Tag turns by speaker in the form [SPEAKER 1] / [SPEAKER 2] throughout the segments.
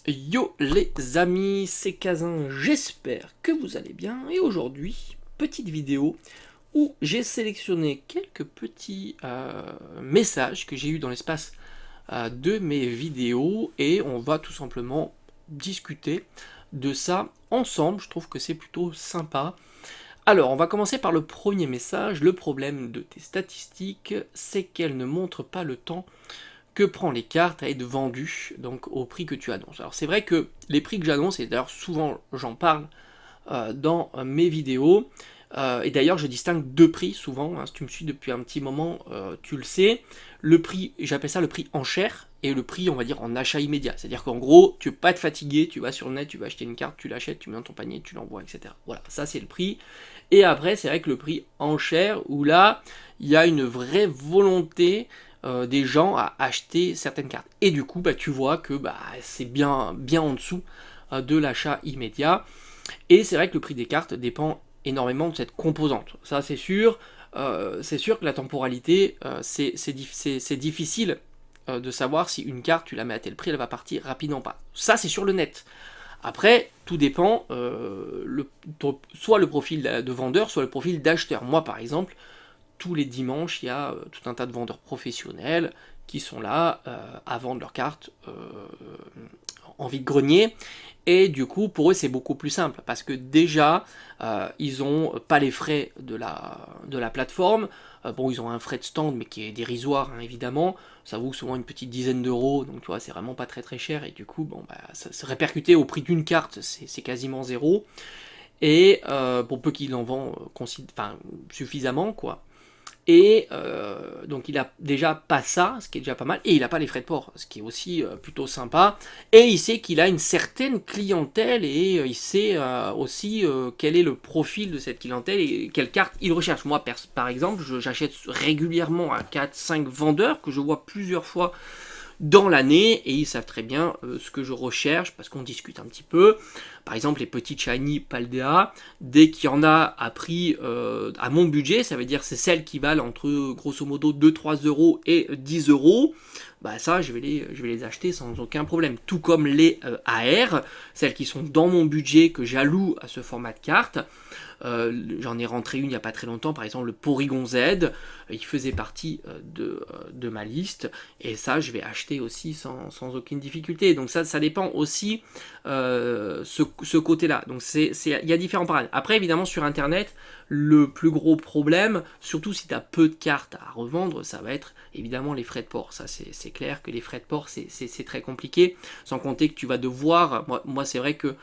[SPEAKER 1] Yo les amis, c'est Kazin, j'espère que vous allez bien. Et aujourd'hui, petite vidéo où j'ai sélectionné quelques petits messages que j'ai eu dans l'espace de mes vidéos et on va tout simplement discuter de ça ensemble. Je trouve que c'est plutôt sympa. Alors, on va commencer par le premier message. Le problème de tes statistiques, c'est qu'elles ne montrent pas le temps que prend les cartes à être vendues, donc au prix que tu annonces. Alors c'est vrai que les prix que j'annonce, et d'ailleurs souvent j'en parle dans mes vidéos, et d'ailleurs je distingue deux prix souvent, hein, si tu me suis depuis un petit moment, tu le sais, le prix, j'appelle ça le prix en chair, et le prix on va dire en achat immédiat, c'est-à-dire qu'en gros tu veux pas te fatiguer, tu vas sur le net, tu vas acheter une carte, tu l'achètes, tu mets dans ton panier, tu l'envoies, etc. Voilà, ça c'est le prix. Et après c'est vrai que le prix en chair, où là il y a une vraie volonté des gens à acheter certaines cartes. Et du coup, tu vois que c'est bien en dessous de l'achat immédiat. Et c'est vrai que le prix des cartes dépend énormément de cette composante. Ça, c'est sûr. C'est sûr que la temporalité, c'est difficile de savoir si une carte, tu la mets à tel prix, elle va partir rapidement ou pas. Ça, c'est sur le net. Après, tout dépend, soit le profil de vendeur, soit le profil d'acheteur. Moi, par exemple, tous les dimanches, il y a tout un tas de vendeurs professionnels qui sont là à vendre leurs cartes en vide-grenier. Et du coup, pour eux, c'est beaucoup plus simple parce que déjà, ils n'ont pas les frais de la plateforme. Bon, ils ont un frais de stand, mais qui est dérisoire, hein, évidemment. Ça vaut souvent une petite dizaine d'euros, donc tu vois, c'est vraiment pas très très cher. Et du coup, bon, ça se répercuter au prix d'une carte, c'est quasiment zéro. Et pour peu qu'il en vend suffisamment, quoi. Et donc il a déjà pas ça, ce qui est déjà pas mal, et il n'a pas les frais de port, ce qui est aussi plutôt sympa. Et il sait qu'il a une certaine clientèle et il sait aussi quel est le profil de cette clientèle et quelle carte il recherche. Moi, par exemple, j'achète régulièrement à 4-5 vendeurs que je vois plusieurs fois dans l'année et ils savent très bien ce que je recherche parce qu'on discute un petit peu. Par exemple, les petits shiny Paldea, dès qu'il y en a à prix à mon budget, ça veut dire c'est celles qui valent entre grosso modo 2-3 euros et 10 euros. Bah ça, je vais les acheter sans aucun problème. Tout comme les AR, celles qui sont dans mon budget que j'alloue à ce format de carte. J'en ai rentré une il n'y a pas très longtemps, par exemple le Porygon Z, il faisait partie de ma liste, et ça je vais acheter aussi sans aucune difficulté. Donc ça dépend aussi ce côté-là. Donc il y a différents paramètres. Après évidemment sur internet, le plus gros problème, surtout si tu as peu de cartes à revendre, ça va être évidemment les frais de port. Ça c'est clair que les frais de port c'est très compliqué, sans compter que tu vas devoir, moi c'est vrai que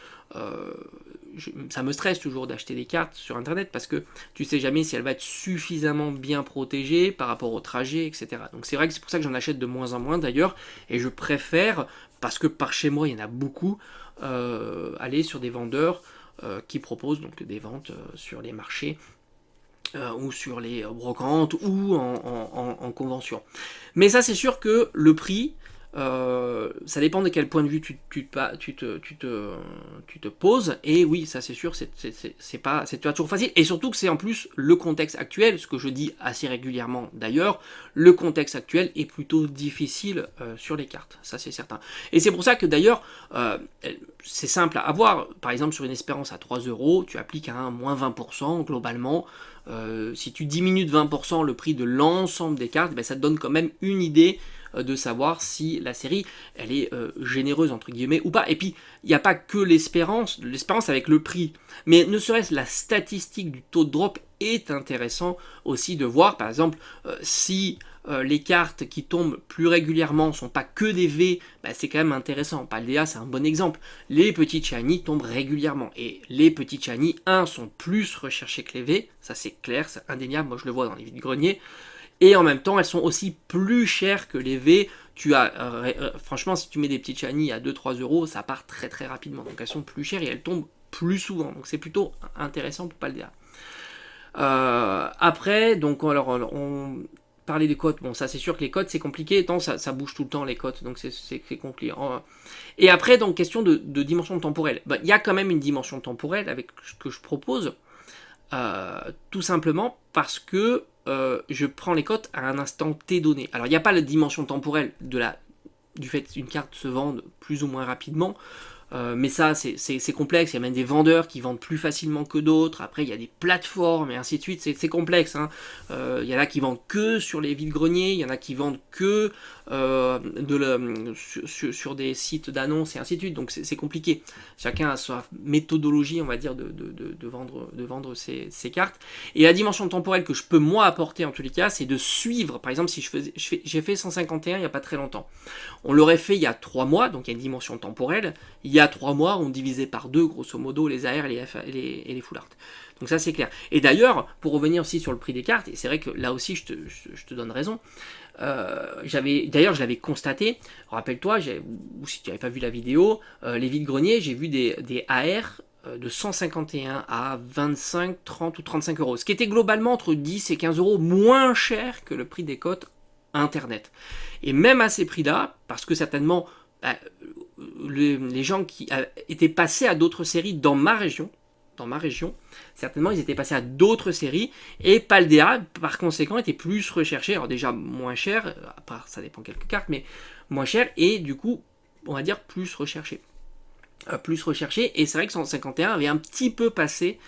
[SPEAKER 1] ça me stresse toujours d'acheter des cartes sur internet parce que tu sais jamais si elle va être suffisamment bien protégée par rapport au trajet, etc. Donc c'est vrai que c'est pour ça que j'en achète de moins en moins d'ailleurs, et je préfère, parce que par chez moi il y en a beaucoup, aller sur des vendeurs qui proposent donc des ventes sur les marchés ou sur les brocantes ou en convention. Mais ça c'est sûr que le prix, ça dépend de quel point de vue tu te poses, et oui, ça c'est sûr, c'est pas toujours facile, et surtout que c'est en plus le contexte actuel, ce que je dis assez régulièrement d'ailleurs, le contexte actuel est plutôt difficile sur les cartes, ça c'est certain. Et c'est pour ça que d'ailleurs, c'est simple à avoir, par exemple sur une espérance à 3 euros, tu appliques un moins 20% globalement. Si tu diminues de 20% le prix de l'ensemble des cartes, ça te donne quand même une idée de savoir si la série elle est généreuse entre guillemets ou pas. Et puis il n'y a pas que l'espérance avec le prix, mais ne serait-ce la statistique du taux de drop est intéressant aussi de voir. Par exemple, si les cartes qui tombent plus régulièrement sont pas que des V, c'est quand même intéressant. Paldea c'est un bon exemple. Les petits shiny tombent régulièrement, et les petits shiny sont plus recherchés que les V, ça c'est clair, c'est indéniable, moi je le vois dans les vides-greniers. Et en même temps, elles sont aussi plus chères que les V. Franchement, si tu mets des petites shiny à 2-3 euros, ça part très très rapidement. Donc elles sont plus chères et elles tombent plus souvent. Donc c'est plutôt intéressant pour Paldea. Après, donc alors on parlait des cotes. Bon, ça c'est sûr que les cotes c'est compliqué, tant ça bouge tout le temps les cotes, donc c'est compliqué. Et après, donc question de dimension temporelle. Il y a quand même une dimension temporelle avec ce que je propose. Tout simplement parce que je prends les cotes à un instant T donné. Alors il n'y a pas la dimension temporelle du fait qu'une carte se vende plus ou moins rapidement. Mais ça, c'est complexe. Il y a même des vendeurs qui vendent plus facilement que d'autres. Après, il y a des plateformes et ainsi de suite. C'est complexe. Hein. Il y en a qui vendent que sur les vides-greniers. Il y en a qui vendent que sur des sites d'annonces et ainsi de suite. Donc c'est compliqué. Chacun a sa méthodologie, on va dire, de vendre ses cartes. Et la dimension temporelle que je peux moi apporter en tous les cas, c'est de suivre. Par exemple, si j'ai fait 151 il n'y a pas très longtemps. On l'aurait fait il y a 3 mois, donc il y a une dimension temporelle. Il y a 3 mois, on divisait par 2, grosso modo, les AR et les full art. Donc ça, c'est clair. Et d'ailleurs, pour revenir aussi sur le prix des cartes, et c'est vrai que là aussi, je te donne raison, d'ailleurs, je l'avais constaté, rappelle-toi, ou si tu n'avais pas vu la vidéo, les vides-greniers, j'ai vu des AR de 151 à 25, 30 ou 35 euros, ce qui était globalement entre 10 et 15 euros moins cher que le prix des cotes Internet. Et même à ces prix-là, parce que certainement les gens qui étaient passés à d'autres séries dans ma région, certainement ils étaient passés à d'autres séries, et Paldea, par conséquent, était plus recherché, alors déjà moins cher, à part ça dépend quelques cartes, mais moins cher, et du coup, on va dire plus recherché. Et c'est vrai que 151 avait un petit peu passé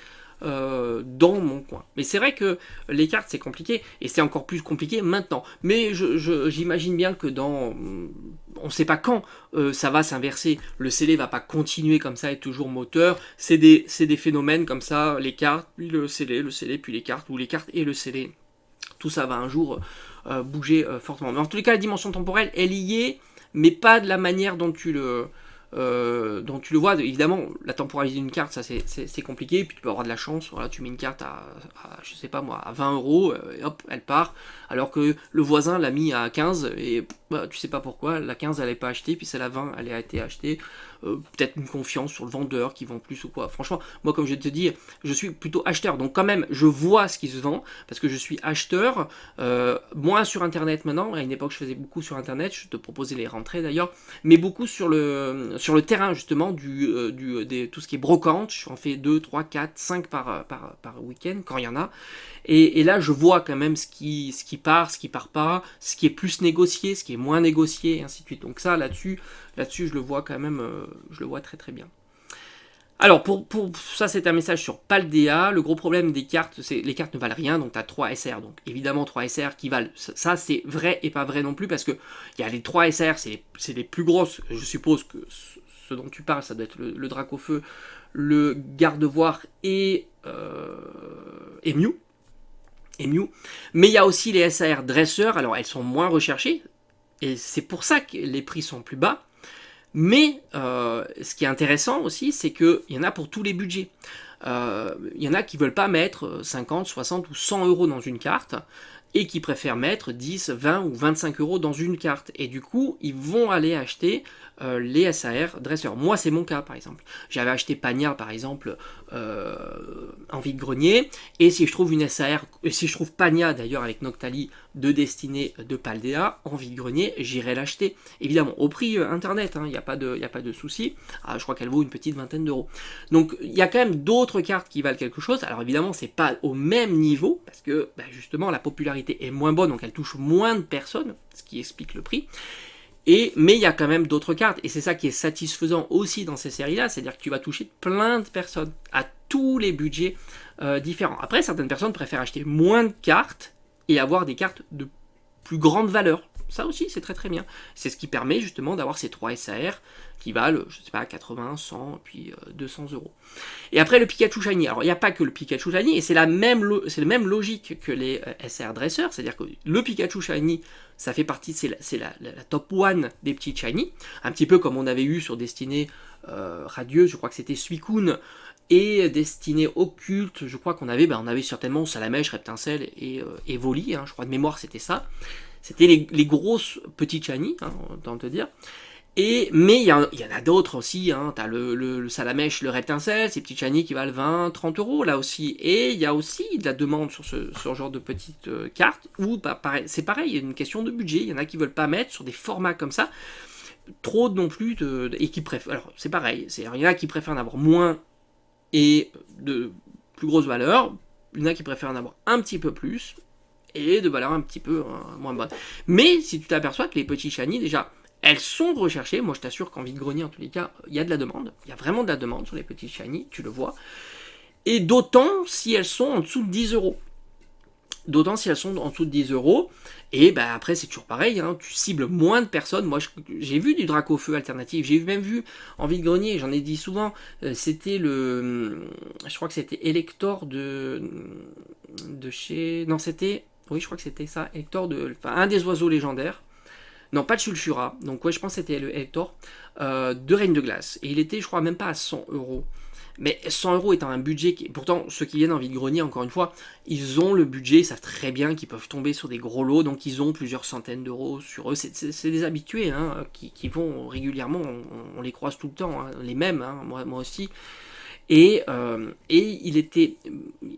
[SPEAKER 1] dans mon coin. Mais c'est vrai que les cartes c'est compliqué, et c'est encore plus compliqué maintenant. Mais j'imagine bien que on ne sait pas quand ça va s'inverser. Le scellé va pas continuer comme ça et toujours moteur. C'est des phénomènes comme ça, les cartes, puis le scellé, puis les cartes, ou les cartes et le scellé. Tout ça va un jour bouger fortement. Mais en tous les cas, la dimension temporelle, elle y est, mais pas de la manière dont tu le vois. Évidemment, la temporalité d'une carte, ça c'est compliqué, puis tu peux avoir de la chance, voilà, tu mets une carte à je sais pas moi, à 20 euros, et hop, elle part, alors que le voisin l'a mis à 15, et bah, tu sais pas pourquoi, la 15 elle n'est pas achetée, puis celle à 20 elle a été achetée, peut-être une confiance sur le vendeur qui vend plus ou quoi. Franchement, moi comme je te dis, je suis plutôt acheteur, donc quand même, je vois ce qui se vend, parce que je suis acheteur, moins sur internet maintenant, à une époque je faisais beaucoup sur internet, je te proposais les rentrées d'ailleurs, mais beaucoup sur le terrain justement, tout ce qui est brocante, je en fais 2, 3, 4, 5 par week-end, quand il y en a, et là je vois quand même ce qui part, ce qui part pas, ce qui est plus négocié, ce qui est moins négocié, et ainsi de suite. Donc ça, là-dessus je le vois quand même, je le vois très très bien. Alors, pour ça, c'est un message sur Paldea. Le gros problème des cartes, c'est les cartes ne valent rien, donc tu as 3 SR. Donc, évidemment, 3 SR qui valent. Ça, c'est vrai et pas vrai non plus, parce que il y a les 3 SR, c'est les plus grosses. Je suppose que ce dont tu parles, ça doit être le Dracofeu, le Gardevoir et Mew. Mais il y a aussi les SR dresseurs. Alors, elles sont moins recherchées, et c'est pour ça que les prix sont plus bas. Mais ce qui est intéressant aussi, c'est qu'il y en a pour tous les budgets. Il y en a qui ne veulent pas mettre 50, 60 ou 100 euros dans une carte, et qui préfèrent mettre 10, 20 ou 25 euros dans une carte. Et du coup, ils vont aller acheter les SAR dresseurs. Moi, c'est mon cas, par exemple. J'avais acheté Pagna, par exemple, en vide-grenier, et si je trouve une SAR, et si je trouve Pagna, d'ailleurs, avec Noctali, de Destinée de Paldea, en vide-grenier, j'irai l'acheter. Évidemment, au prix internet, il n'y a pas de souci. Ah, je crois qu'elle vaut une petite vingtaine d'euros. Donc, il y a quand même d'autres cartes qui valent quelque chose. Alors, évidemment, c'est pas au même niveau, parce que, justement, la popularité est moins bonne, donc elle touche moins de personnes, ce qui explique le prix. Mais il y a quand même d'autres cartes, et c'est ça qui est satisfaisant aussi dans ces séries-là, c'est-à-dire que tu vas toucher plein de personnes, à tous les budgets différents. Après, certaines personnes préfèrent acheter moins de cartes, et avoir des cartes de plus grande valeur. Ça aussi, c'est très très bien. C'est ce qui permet justement d'avoir ces 3 SAR qui valent, je sais pas, 80, 100, puis 200 euros. Et après, le Pikachu Shiny. Alors, il n'y a pas que le Pikachu Shiny, et c'est la même logique que les SR Dresseurs, c'est-à-dire que le Pikachu Shiny, ça fait partie, c'est la top 1 des petits Shiny, un petit peu comme on avait eu sur Destinée Radieuse, je crois que c'était Suicune, et Destinée Occulte, je crois qu'on avait certainement Salamèche, Reptincelle et Voli, je crois de mémoire c'était ça. C'était les grosses petites shiny, autant te dire. Mais il y en a d'autres aussi, t'as le Salamèche, le Reptincelle, ces petites shiny qui valent 20, 30 euros là aussi. Et il y a aussi de la demande sur ce genre de petites cartes, où c'est pareil, il y a une question de budget, il y en a qui veulent pas mettre sur des formats comme ça, trop non plus, et qui préfèrent, alors c'est pareil, il y en a qui préfèrent en avoir moins, et de plus grosse valeur, il y en a qui préfèrent en avoir un petit peu plus, et de valeur un petit peu moins bonne. Mais si tu t'aperçois que les petits shiny, déjà, Elles sont recherchées, moi je t'assure qu'en vide-grenier en tous les cas, il y a de la demande, il y a vraiment de la demande sur les petites shiny, tu le vois. Et d'autant si elles sont en dessous de 10 euros. D'autant si elles sont en dessous de 10 euros. Et bah après, c'est toujours pareil, hein, tu cibles moins de personnes. Moi, j'ai vu du Dracofeu alternatif. J'ai même vu en vide-grenier, j'en ai dit souvent, c'était le. Je crois que c'était Elector de chez. Non, c'était. Oui, je crois que c'était ça. Elector de. Enfin, un des oiseaux légendaires. Non, pas de Sulfura. Donc, ouais, je pense que c'était le Elector de Reine de Glace. Et il était, je crois, même pas à 100 euros. Mais 100 euros étant un budget qui... Pourtant, ceux qui viennent en vide-grenier, encore une fois, ils ont le budget, ils savent très bien qu'ils peuvent tomber sur des gros lots, donc ils ont plusieurs centaines d'euros sur eux. C'est des habitués hein, qui vont régulièrement, on les croise tout le temps, hein, les mêmes, hein, moi aussi. Et il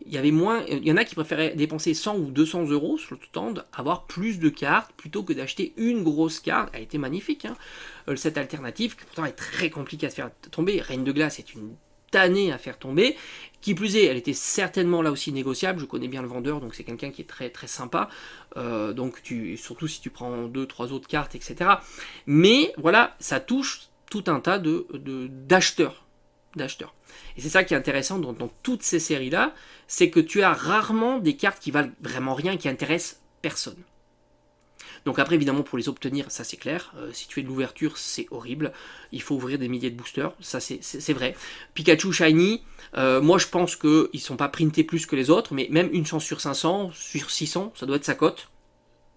[SPEAKER 1] y avait moins, il y en a qui préféraient dépenser 100 ou 200 euros sur le stand, avoir plus de cartes plutôt que d'acheter une grosse carte. Elle était magnifique, hein, cette alternative qui pourtant est très compliquée à se faire tomber. Reine de Glace est une tannée à faire tomber. Qui plus est, elle était certainement là aussi négociable. Je connais bien le vendeur, donc c'est quelqu'un qui est très très sympa. Donc surtout si tu prends 2-3 autres cartes, etc. Mais voilà, ça touche tout un tas d'acheteurs. Et c'est ça qui est intéressant dans toutes ces séries-là, c'est que tu as rarement des cartes qui valent vraiment rien, qui intéressent personne. Donc après, évidemment, pour les obtenir, ça c'est clair. Si tu fais de l'ouverture, c'est horrible. Il faut ouvrir des milliers de boosters, ça c'est vrai. Pikachu Shiny, moi je pense qu'ils ne sont pas printés plus que les autres, mais même une chance sur 500, sur 600, ça doit être sa cote.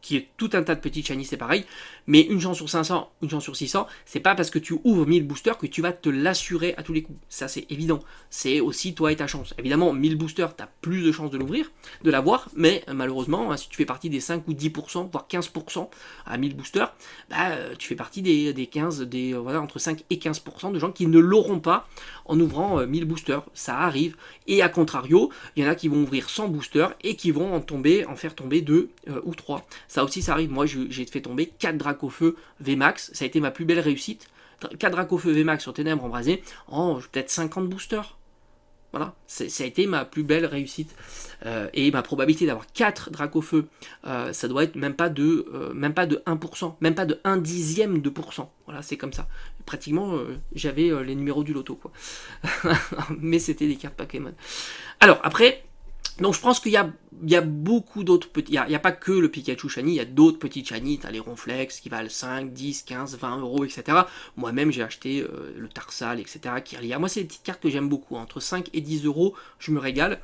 [SPEAKER 1] Qui est tout un tas de petites shiny, c'est pareil, mais une chance sur 500, une chance sur 600, c'est pas parce que tu ouvres 1000 boosters que tu vas te l'assurer à tous les coups. Ça, c'est évident. C'est aussi toi et ta chance. Évidemment, 1000 boosters, tu as plus de chances de l'ouvrir, de l'avoir, mais malheureusement, si tu fais partie des 5 ou 10%, voire 15% à 1000 boosters, bah, tu fais partie des 15, voilà, entre 5 et 15% de gens qui ne l'auront pas en ouvrant 1000 boosters. Ça arrive. Et à contrario, il y en a qui vont ouvrir 100 boosters et qui vont en faire tomber 2 ou 3. Ça aussi, ça arrive. Moi, j'ai fait tomber 4 Dracofeu VMAX. Ça a été ma plus belle réussite. 4 Dracofeu VMAX sur Ténèbres embrasées en peut-être 50 boosters. Voilà, ça a été ma plus belle réussite. Et ma probabilité d'avoir 4 Dracofeu, ça doit être même pas de 1%, même pas de 1 dixième de pourcent. Voilà, c'est comme ça. Pratiquement, j'avais les numéros du loto, quoi. Mais c'était des cartes Pokémon. Alors, après... Donc je pense qu'il y a beaucoup d'autres petits... Il n'y a pas que le Pikachu Shiny, il y a d'autres petits Shiny, tu as les Ronflex qui valent 5, 10, 15, 20 euros, etc. Moi-même j'ai acheté le Tarsal, etc. Moi c'est des petites cartes que j'aime beaucoup, entre 5 et 10 euros, je me régale.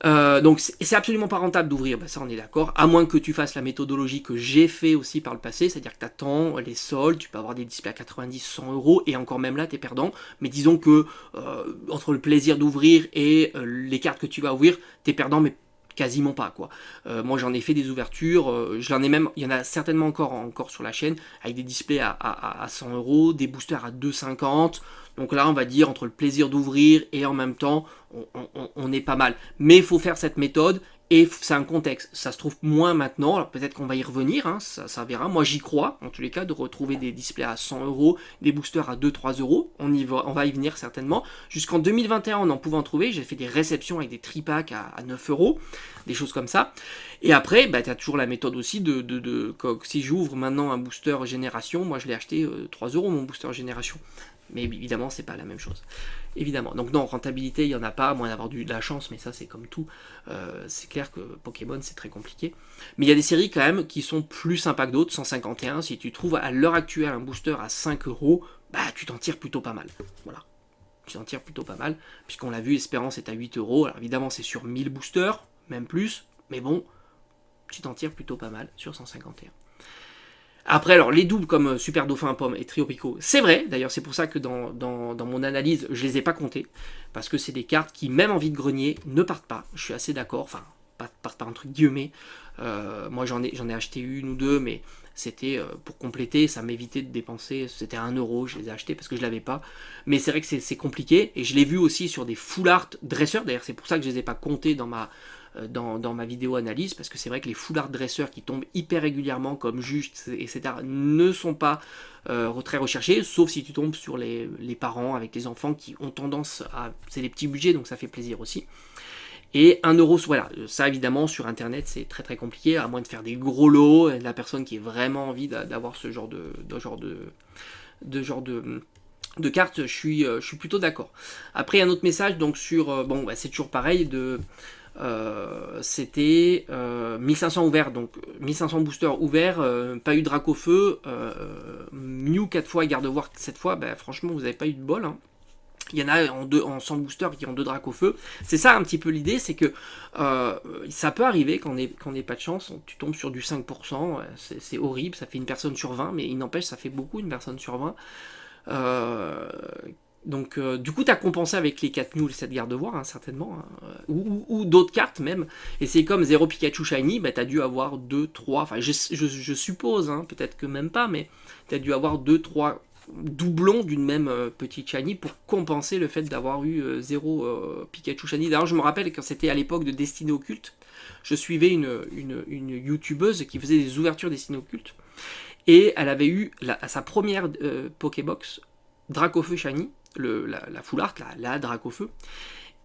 [SPEAKER 1] Donc c'est absolument pas rentable d'ouvrir, bah ça on est d'accord, à moins que tu fasses la méthodologie que j'ai fait aussi par le passé, c'est-à-dire que tu attends les soldes, tu peux avoir des displays à 90, 100 euros, et encore même là t'es perdant, mais disons que entre le plaisir d'ouvrir et les cartes que tu vas ouvrir, t'es perdant, mais quasiment pas quoi. Moi j'en ai fait des ouvertures, j'en ai même, il y en a certainement encore sur la chaîne, avec des displays à 100 euros, des boosters à 2,50. Donc là on va dire entre le plaisir d'ouvrir et en même temps on est pas mal. Mais il faut faire cette méthode et c'est un contexte. Ça se trouve moins maintenant, alors peut-être qu'on va y revenir, hein, ça verra. Moi j'y crois, en tous les cas, de retrouver des displays à 100 euros, des boosters à 2-3 euros. On va y venir certainement. Jusqu'en 2021 on en pouvait en trouver, j'ai fait des réceptions avec des tripacks à 9 euros, des choses comme ça. Et après, bah, tu as toujours la méthode aussi si j'ouvre maintenant un booster génération, moi je l'ai acheté 3 euros mon booster génération. Mais évidemment, c'est pas la même chose. Évidemment. Donc non, rentabilité, il n'y en a pas, à moins d'avoir de la chance, mais ça c'est comme tout. C'est clair que Pokémon, c'est très compliqué. Mais il y a des séries quand même qui sont plus sympas que d'autres. 151, si tu trouves à l'heure actuelle un booster à 5 euros, bah tu t'en tires plutôt pas mal. Voilà. Tu t'en tires plutôt pas mal. Puisqu'on l'a vu, Espérance est à 8 euros. Alors évidemment, c'est sur 1000 boosters, même plus. Mais bon, tu t'en tires plutôt pas mal sur 151. Après, alors, les doubles comme Super Dauphin Pomme et Trio Pico, c'est vrai, d'ailleurs, c'est pour ça que dans mon analyse, je les ai pas comptés, parce que c'est des cartes qui, même en vide-grenier, ne partent pas, je suis assez d'accord, enfin, partent pas entre guillemets, moi j'en ai acheté une ou deux, mais c'était pour compléter, ça m'évitait de dépenser, c'était à 1 euro, je les ai achetés parce que je l'avais pas, mais c'est vrai que c'est compliqué, et je l'ai vu aussi sur des full art dresseurs, d'ailleurs c'est pour ça que je les ai pas comptés dans ma vidéo analyse, parce que c'est vrai que les full art dresseurs qui tombent hyper régulièrement comme Juste, etc., ne sont pas très recherchés, sauf si tu tombes sur les parents avec les enfants qui ont tendance à... C'est des petits budgets, donc ça fait plaisir aussi. Et 1 euro, voilà, ça évidemment sur internet c'est très très compliqué, à moins de faire des gros lots, et la personne qui a vraiment envie d'avoir ce genre de carte, je suis plutôt d'accord. Après, il y a un autre message, donc sur, bon, bah, c'est toujours pareil, c'était 1500 ouverts, donc 1500 boosters ouverts, pas eu de drac au feu, Mew 4 fois et garde-voir 7 fois, bah, franchement, vous n'avez pas eu de bol, hein. Il y en a en 100 boosters qui ont 2 dracs au feu. C'est ça un petit peu l'idée, c'est que ça peut arriver quand on n'est pas de chance, tu tombes sur du 5%, c'est horrible, ça fait une personne sur 20, mais il n'empêche, ça fait beaucoup une personne sur 20. Donc du coup tu as compensé avec les 4 mules, cette garde-voir, hein, certainement, hein, ou d'autres cartes même, et c'est comme 0 Pikachu Shiny, bah, tu as dû avoir 2, 3, enfin je suppose, hein, peut-être que même pas, mais tu as dû avoir 2, 3 doublons d'une même petite Shiny pour compenser le fait d'avoir eu 0 Pikachu Shiny. D'ailleurs je me rappelle quand c'était à l'époque de Destinée Occulte, je suivais une youtubeuse qui faisait des ouvertures Destinée Occulte, et elle avait eu sa première Pokébox Dracofeu Shiny, la Full Art, la Dracofeu,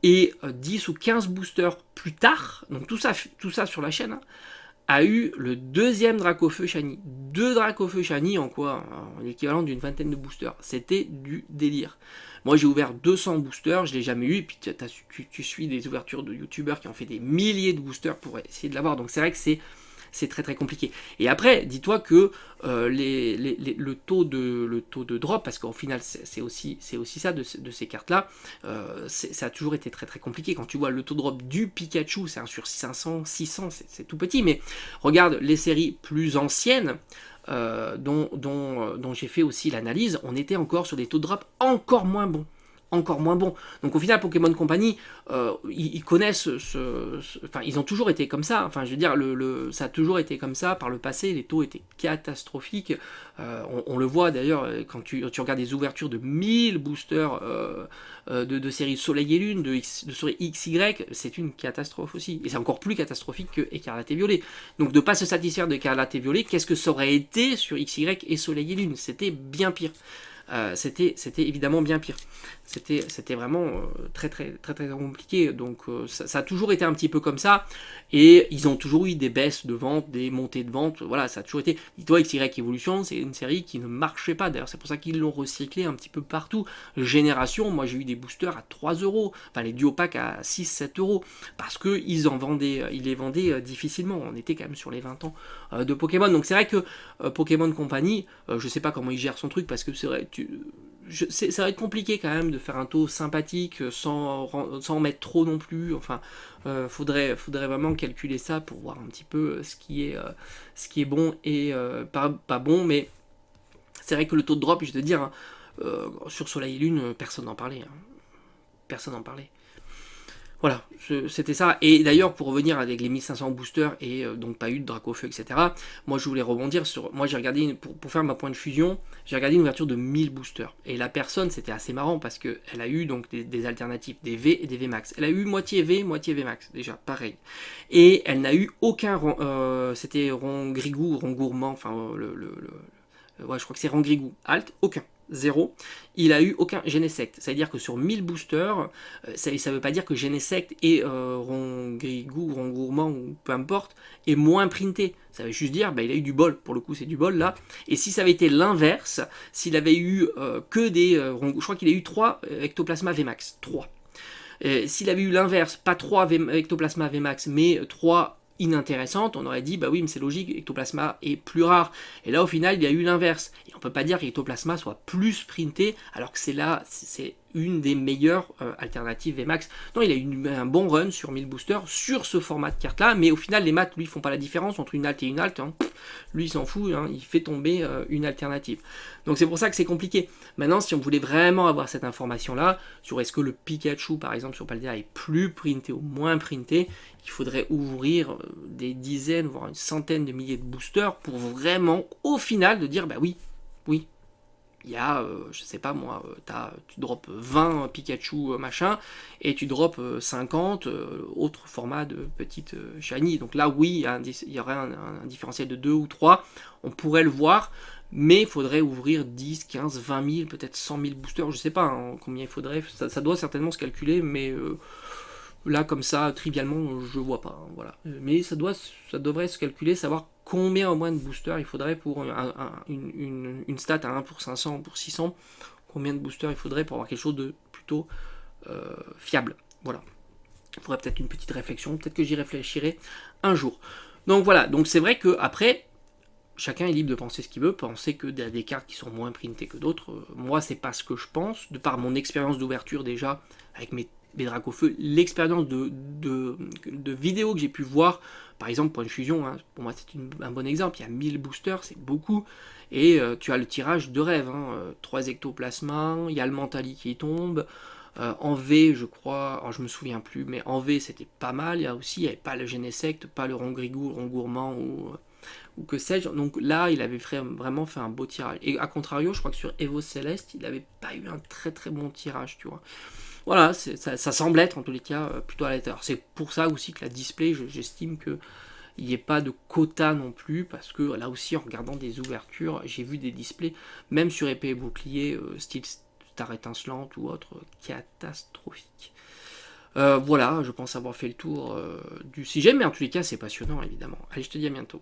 [SPEAKER 1] et 10 ou 15 boosters plus tard, donc tout ça sur la chaîne, hein, a eu le deuxième Dracofeu Shiny. 2 Dracofeu Shiny en quoi? En l'équivalent d'une vingtaine de boosters. C'était du délire. Moi j'ai ouvert 200 boosters, je l'ai jamais eu, et puis tu suis des ouvertures de youtubeurs qui ont fait des milliers de boosters pour essayer de l'avoir, donc c'est vrai que c'est très très compliqué. Et après, dis-toi que le taux de drop, parce qu'au final c'est aussi ça de ces cartes-là, ça a toujours été très très compliqué. Quand tu vois le taux de drop du Pikachu, c'est 1 sur 500, 600, c'est tout petit, mais regarde les séries plus anciennes, dont j'ai fait aussi l'analyse, on était encore sur des taux de drop encore moins bons. Donc au final, Pokémon Company, ils connaissent enfin, ils ont toujours été comme ça. Enfin, je veux dire, ça a toujours été comme ça par le passé. Les taux étaient catastrophiques. On le voit d'ailleurs quand tu regardes des ouvertures de 1000 boosters de série Soleil et Lune, de série XY, c'est une catastrophe aussi. Et c'est encore plus catastrophique que Écarlate et Violet. Donc de ne pas se satisfaire d'Écarlate et Violet, qu'est-ce que ça aurait été sur XY et Soleil et Lune? C'était bien pire. C'était évidemment bien pire. C'était vraiment très compliqué. Donc ça a toujours été un petit peu comme ça. Et ils ont toujours eu des baisses de vente, des montées de vente. Voilà, ça a toujours été. Dis-toi, XY Evolution, c'est une série qui ne marchait pas. D'ailleurs, c'est pour ça qu'ils l'ont recyclé un petit peu partout. Génération, moi j'ai eu des boosters à 3 euros. Enfin, les duo packs à 6-7 euros. Parce qu'ils les vendaient difficilement. On était quand même sur les 20 ans de Pokémon. Donc c'est vrai que Pokémon Company, je sais pas comment il gère son truc, parce que c'est vrai, ça va être compliqué quand même de faire un taux sympathique sans mettre trop non plus. Enfin, faudrait vraiment calculer ça pour voir un petit peu ce qui est bon et pas bon. Mais c'est vrai que le taux de drop, je vais te dire, hein, sur Soleil et Lune, personne n'en parlait. Hein. Personne n'en parlait. Voilà, c'était ça. Et d'ailleurs, pour revenir avec les 1500 boosters et donc pas eu de Dracofeu, etc., moi je voulais rebondir sur. Moi j'ai regardé, pour faire ma point de fusion, j'ai regardé une ouverture de 1000 boosters. Et la personne, c'était assez marrant parce qu'elle a eu donc des alternatives, des V et des V max. Elle a eu moitié V, moitié V max, déjà, pareil. Et elle n'a eu aucun. C'était Rongrigou, Rongourmand, enfin, ouais, je crois que c'est Rongrigou. Alt, aucun. 0, il a eu aucun Genesect. C'est-à-dire que sur 1000 boosters, ça ne veut pas dire que Genesect et Rongrigou, Rongourmand, ou peu importe, est moins printé. Ça veut juste dire, bah, il a eu du bol. Pour le coup, c'est du bol là. Et si ça avait été l'inverse, s'il avait eu que des. Je crois qu'il a eu 3 Ectoplasma VMAX. 3. S'il avait eu l'inverse, pas 3 Ectoplasma VMAX, mais 3 inintéressante, on aurait dit bah oui mais c'est logique, Ectoplasma est plus rare, et là au final il y a eu l'inverse, et on peut pas dire qu'Ectoplasma soit plus printé alors que c'est une des meilleures alternatives VMAX. Non, il a eu un bon run sur 1000 boosters sur ce format de carte là, mais au final les maths lui font pas la différence entre une alt et une alt, hein. Lui il s'en fout, hein. Il fait tomber une alternative. Donc c'est pour ça que c'est compliqué. Maintenant, si on voulait vraiment avoir cette information là sur est-ce que le Pikachu par exemple sur Paldea est plus printé ou moins printé, il faudrait ouvrir des dizaines voire une centaine de milliers de boosters pour vraiment au final de dire bah oui, il y a, je sais pas moi, tu drops 20 Pikachu machin, et tu drops 50 autres formats de petites shiny. Donc là, oui, il y aurait un différentiel de 2 ou 3, on pourrait le voir, mais il faudrait ouvrir 10, 15, 20 000, peut-être 100 000 boosters, je sais pas hein, combien il faudrait, ça doit certainement se calculer, mais Là, comme ça, trivialement, je vois pas. Hein, voilà. Mais ça devrait se calculer, savoir combien au moins de boosters il faudrait pour une stat à 1 pour 500, pour 600. Combien de boosters il faudrait pour avoir quelque chose de plutôt fiable. Voilà. Il faudrait peut-être une petite réflexion. Peut-être que j'y réfléchirai un jour. Donc voilà. Donc c'est vrai que après, chacun est libre de penser ce qu'il veut, penser que des cartes qui sont moins printées que d'autres. Moi, c'est pas ce que je pense, de par mon expérience d'ouverture déjà, avec mes dracs au feu, l'expérience de vidéos que j'ai pu voir, par exemple, Point de Fusion, hein, pour moi c'est un bon exemple, il y a 1000 boosters, c'est beaucoup, et tu as le tirage de rêve, hein, 3 ectoplasmas, il y a le Mentali qui tombe, en V, je crois, alors je me souviens plus, mais en V c'était pas mal, il n'y avait pas le Genesect, pas le Rongrigou, Rongourmand ou que sais-je. Donc là, il avait vraiment fait un beau tirage. Et à contrario, je crois que sur Evo Céleste, il n'avait pas eu un très très bon tirage, tu vois. Voilà, ça semble être en tous les cas plutôt à l'intérieur. C'est pour ça aussi que la display, j'estime que il n'y ait pas de quota non plus, parce que là aussi, en regardant des ouvertures, j'ai vu des displays, même sur épée et bouclier, style Star étincelante ou autre, catastrophique. Voilà, je pense avoir fait le tour du sujet, mais en tous les cas, c'est passionnant, évidemment. Allez, je te dis à bientôt.